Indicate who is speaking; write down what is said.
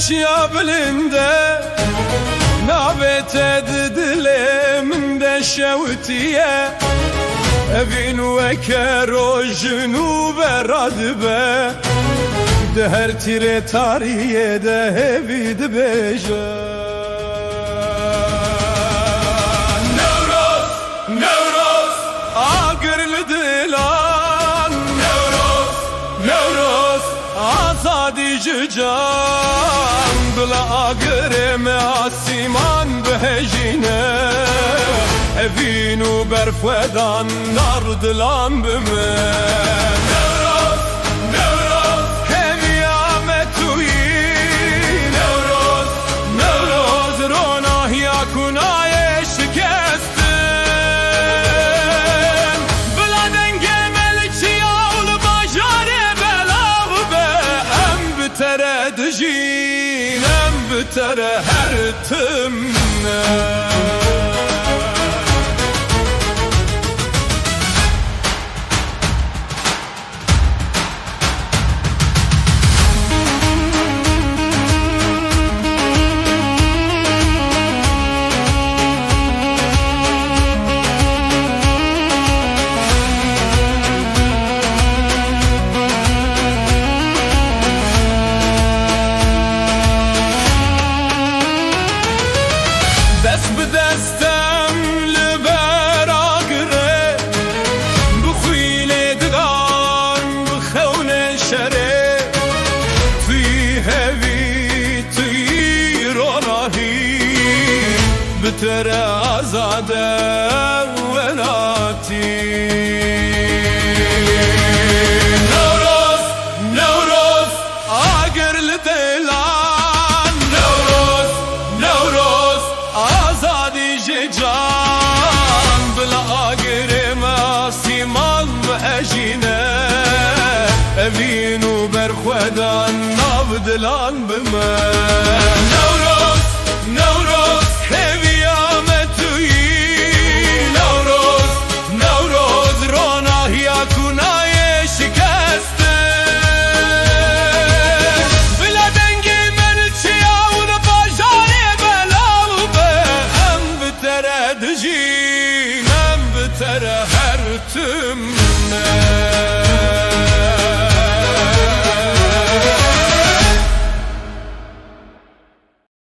Speaker 1: چیا بلنده نابت ددله من ده شوتیه اوین وکر جنوب ردبه ده هر تیر تاریه ده هوید بیجه نوروز نوروز آگر لدلان نوروز نوروز آزادی جان دل آگر آسمان بهجینه اوینو برفدان نار دلان بمه نوروز نوروز همیامتویی نوروز نوروز روناهی کنای شکستن بلا دنگ ملچی اول باجار بلاو به ام بتره دجین ام بتره هر تمنه دستم لبر آگره بخویل دگان بخون شره توی هوی توی روناهی بتر آزاده ولاتی نوروز نوروز آگر لدلان نوروز نوروز آزادی جان بلا آگر ماسیمان و اجینه اوینو برخودان ناو دلان بم